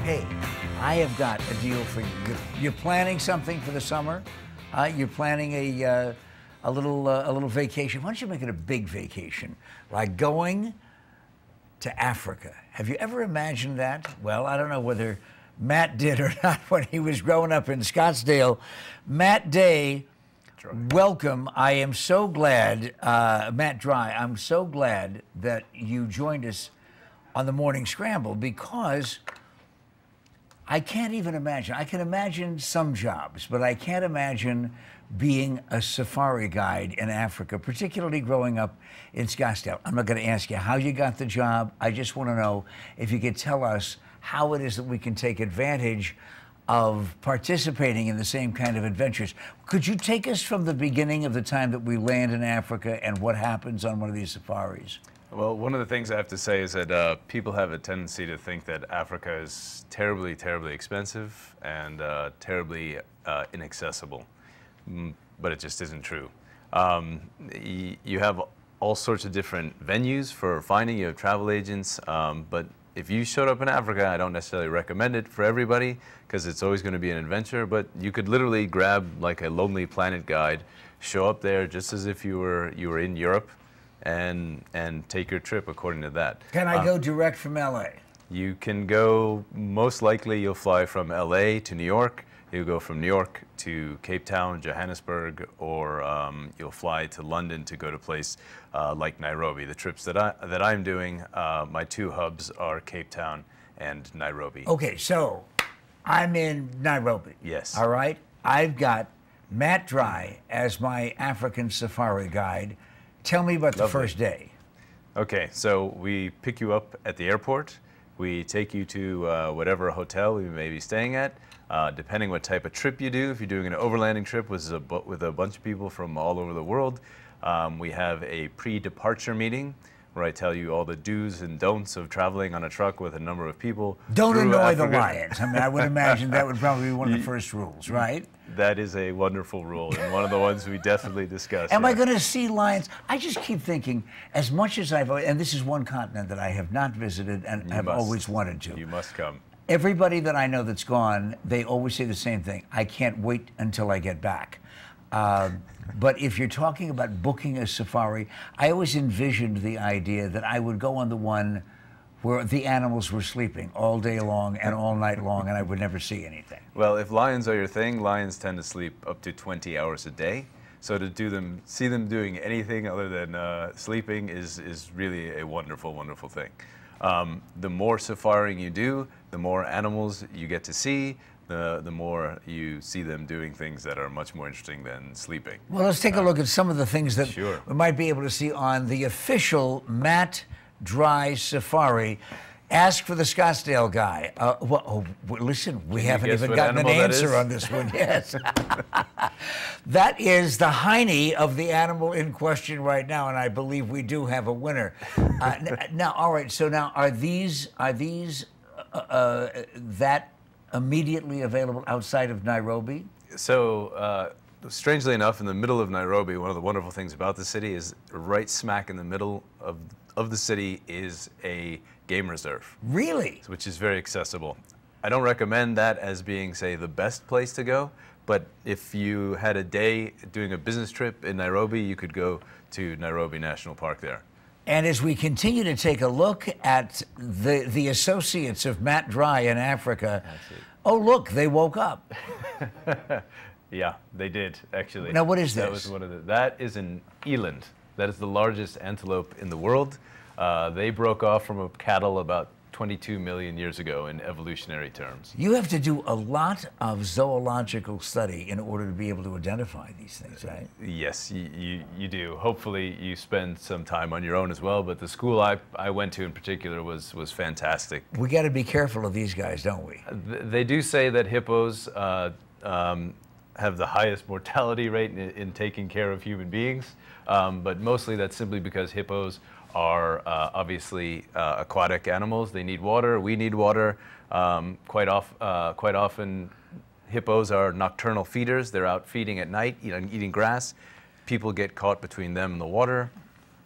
Hey, I have got a deal for you. You're planning something for the summer. You're planning a little vacation. Why don't you make it a big vacation, like going to Africa? Have you ever imagined that? Well, I don't know whether Matt did or not when he was growing up in Scottsdale. Matt Day, welcome. I am so glad, Matt Dry, I'm so glad that you joined us on the Morning Scramble, because I can't even imagine. I can imagine some jobs, but I can't imagine being a safari guide in Africa, particularly growing up in Scottsdale. I'm not going to ask you how you got the job. I just want to know if you could tell us how it is that we can take advantage of participating in the same kind of adventures. Could you take us from the beginning of the time that we land in Africa and what happens on one of these safaris? Well, one of the things I have to say is that people have a tendency to think that Africa is terribly, terribly expensive and terribly inaccessible, but it just isn't true. You have all sorts of different venues for finding. You have travel agents, but if you showed up in Africa, I don't necessarily recommend it for everybody because it's always going to be an adventure, but you could literally grab like a Lonely Planet guide, show up there just as if you were in Europe, and take your trip according to that. Can I go direct from LA? You can go, most likely you'll fly from LA to New York. You'll go from New York to Cape Town, Johannesburg, or you'll fly to London to go to a place like Nairobi. The trips that I'm doing, my two hubs are Cape Town and Nairobi. Okay, so I'm in Nairobi. Yes. All right. I've got Matt Dry as my African safari guide. Tell me about the first day. Okay, so we pick you up at the airport. We take you to whatever hotel we may be staying at. Depending what type of trip you do, if you're doing an overlanding trip with a bunch of people from all over the world, we have a pre-departure meeting where I tell you all the do's and don'ts of traveling on a truck with a number of people. Don't annoy the lions. I mean, I would imagine that would probably be one of the first rules, right? That is a wonderful rule, and one of the ones we definitely discuss. Am I going to see lions? I just keep thinking, as much as and this is one continent that I have not visited and have always wanted to. You must come. Everybody that I know that's gone, they always say the same thing. I can't wait until I get back. But if you're talking about booking a safari, I always envisioned the idea that I would go on the one where the animals were sleeping all day long and all night long, and I would never see anything. Well, if lions are your thing, lions tend to sleep up to 20 hours a day. So to see them doing anything other than sleeping is really a wonderful, wonderful thing. The more safaring you do, the more animals you get to see, the more you see them doing things that are much more interesting than sleeping. Well, let's take a look at some of the things that Sure. we might be able to see on the official Matt Dry Safari. Ask for the Scottsdale guy. Listen, we haven't even gotten an answer on this one. Yes. That is the hiney of the animal in question right now, and I believe we do have a winner. Now, all right, so now are these that immediately available outside of Nairobi? So, strangely enough, in the middle of Nairobi, one of the wonderful things about the city is right smack in the middle of the city is a game reserve. Really? Which is very accessible. I don't recommend that as being, say, the best place to go, but if you had a day doing a business trip in Nairobi, you could go to Nairobi National Park there. And as we continue to take a look at the associates of Matt Dry in Africa, oh, look, they woke up. Yeah, they did, actually. Now, what is this? That was one of that is an eland. That is the largest antelope in the world. They broke off from a cattle about 22 million years ago in evolutionary terms. You have to do a lot of zoological study in order to be able to identify these things, right? Yes, you do. Hopefully you spend some time on your own as well, but the school I went to in particular was fantastic. We got to be careful of these guys, don't we? They do say that hippos have the highest mortality rate in taking care of human beings, but mostly that's simply because hippos are obviously aquatic animals. They need water. We need water. Quite often, hippos are nocturnal feeders. They're out feeding at night, eating grass. People get caught between them and the water.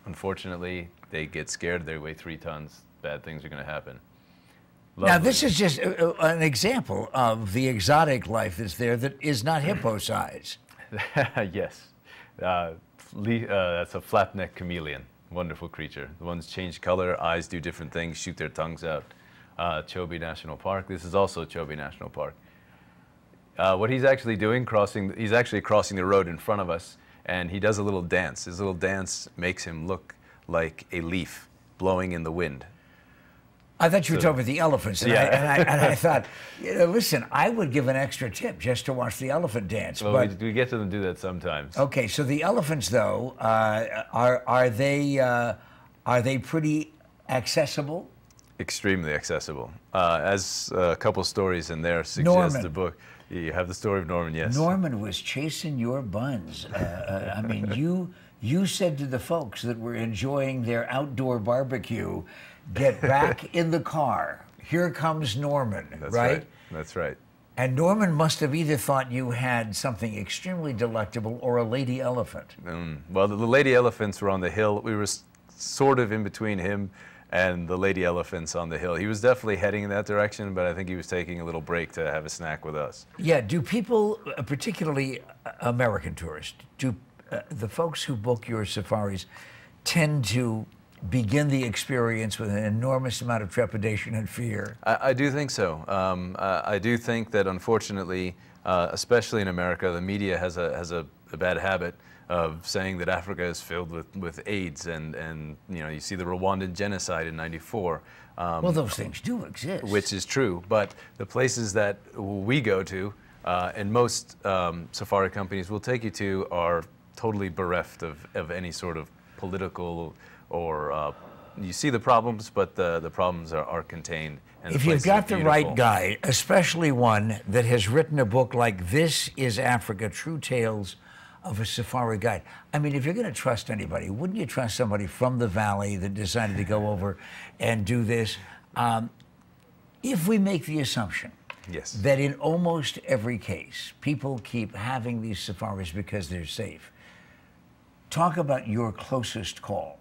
Unfortunately, they get scared. They weigh 3 tons. Bad things are going to happen. Now, this is just an example of the exotic life that's there that is not hippo size. Yes. That's a flat-necked chameleon. Wonderful creature. The ones change color, eyes do different things, shoot their tongues out. Chobe National Park. This is also Chobe National Park. What he's actually doing, he's actually crossing the road in front of us, and he does a little dance. His little dance makes him look like a leaf blowing in the wind. I thought you were talking about the elephants, and, Yeah. I thought, listen, I would give an extra tip just to watch the elephant dance. Well, but we get to them do that sometimes. okay, so the elephants, though, are they pretty accessible? Extremely accessible. As a couple stories in there suggest Norman. the book. You have the story of Norman, yes. Norman was chasing your buns. I mean, you said to the folks that were enjoying their outdoor barbecue, get back in the car. Here comes Norman, That's right? That's right. And Norman must have either thought you had something extremely delectable or a lady elephant. Well, the lady elephants were on the hill. We were sort of in between him and the lady elephants on the hill. He was definitely heading in that direction, but I think he was taking a little break to have a snack with us. Yeah, do people, particularly American tourists, do the folks who book your safaris tend to begin the experience with an enormous amount of trepidation and fear? I do think so. I do think that, unfortunately, especially in America, the media has a bad habit of saying that Africa is filled with AIDS, and you see the Rwandan genocide in '94. Well, those things do exist. Which is true, but the places that we go to, and most safari companies will take you to, are totally bereft of any sort of political or you see the problems, but the problems are contained. And if you've got the right guy, especially one that has written a book like This is Africa, True Tales of a Safari Guide. I mean, if you're going to trust anybody, wouldn't you trust somebody from the valley that decided to go over and do this? If we make the assumption yes. that in almost every case, people keep having these safaris because they're safe, talk about your closest call.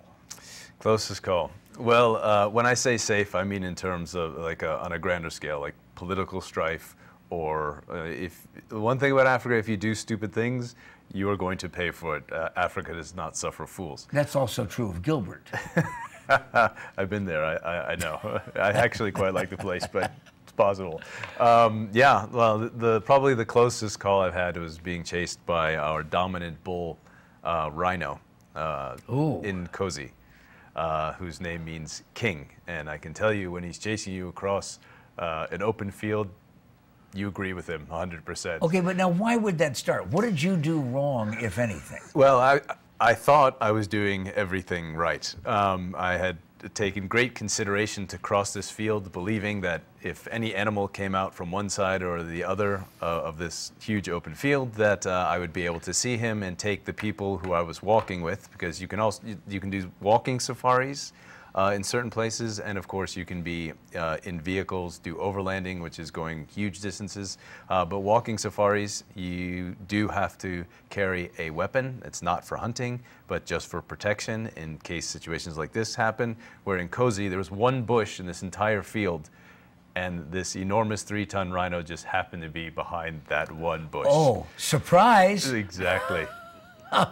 Closest call. Well, when I say safe, I mean in terms of on a grander scale, like political strife, or if one thing about Africa, if you do stupid things, you are going to pay for it. Africa does not suffer fools. That's also true of Gilbert. I've been there. I know. I actually quite like the place, but it's possible. Yeah. Well, probably the closest call I've had was being chased by our dominant bull rhino in Kosi. Whose name means king. And I can tell you, when he's chasing you across an open field, you agree with him 100%. Okay, but now why would that start? What did you do wrong, if anything? Well, I thought I was doing everything right. I had taken great consideration to cross this field, believing that if any animal came out from one side or the other of this huge open field, that I would be able to see him and take the people who I was walking with, because you can do walking safaris in certain places, and of course you can be in vehicles, do overlanding, which is going huge distances. But walking safaris, you do have to carry a weapon. It's not for hunting, but just for protection in case situations like this happen. Where in Kosi, there was one bush in this entire field, and this enormous 3-ton rhino just happened to be behind that one bush. Oh, surprise! Exactly.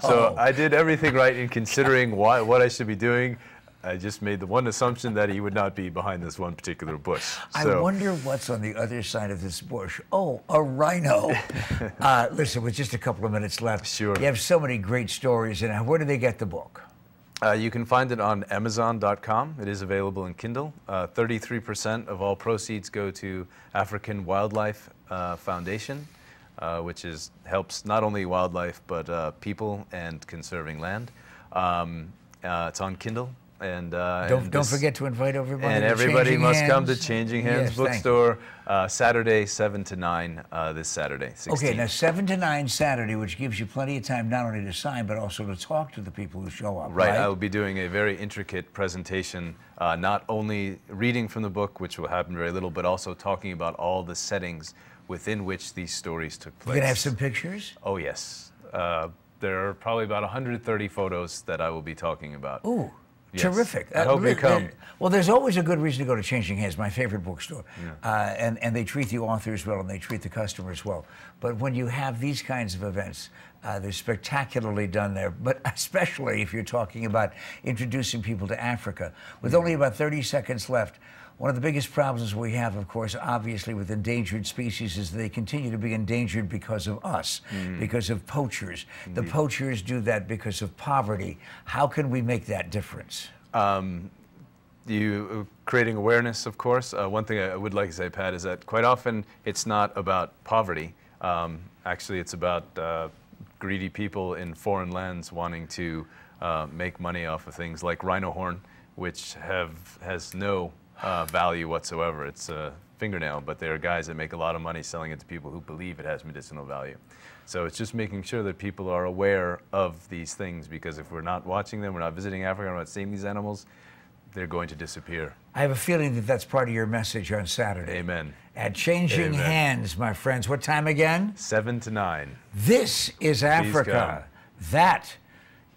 So I did everything right in considering what I should be doing. I just made the one assumption that he would not be behind this one particular bush. I wonder what's on the other side of this bush. Oh, a rhino. Listen, with just a couple of minutes left, sure. You have so many great stories. And where do they get the book? You can find it on Amazon.com. It is available in Kindle. 33% of all proceeds go to African Wildlife Foundation, which helps not only wildlife, but people and conserving land. It's on Kindle. And don't forget to invite everybody. And to everybody Changing must Hands. come to Changing Hands Yes, Bookstore, Saturday 7 to 9 this Saturday. 16th. Okay, now 7 to 9 Saturday, which gives you plenty of time not only to sign but also to talk to the people who show up. Right. I will be doing a very intricate presentation, not only reading from the book, which will happen very little, but also talking about all the settings within which these stories took place. You're gonna have some pictures? Oh yes. There are probably about 130 photos that I will be talking about. Ooh. Yes. Terrific. I hope you come. Well, there's always a good reason to go to Changing Hands, my favorite bookstore. And they treat the authors well and they treat the customers well. But when you have these kinds of events, they're spectacularly done there, but especially if you're talking about introducing people to Africa. With only about 30 seconds left, one of the biggest problems we have, of course, obviously with endangered species is they continue to be endangered because of us, because of poachers. The poachers do that because of poverty. How can we make that difference? Creating awareness, of course. One thing I would like to say, Pat, is that quite often it's not about poverty. Actually, it's about greedy people in foreign lands wanting to make money off of things like rhino horn, which has no value whatsoever. It's a fingernail, but there are guys that make a lot of money selling it to people who believe it has medicinal value. So it's just making sure that people are aware of these things, because if we're not watching them, we're not visiting Africa, we're not seeing these animals, they're going to disappear. I have a feeling that that's part of your message on Saturday. Amen. At Changing Hands, my friends. What time again? 7 to 9. This is Africa. come. That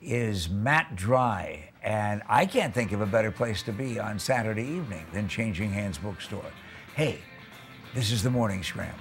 is Matt Dry. And I can't think of a better place to be on Saturday evening than Changing Hands Bookstore. Hey, this is the Morning Scramble.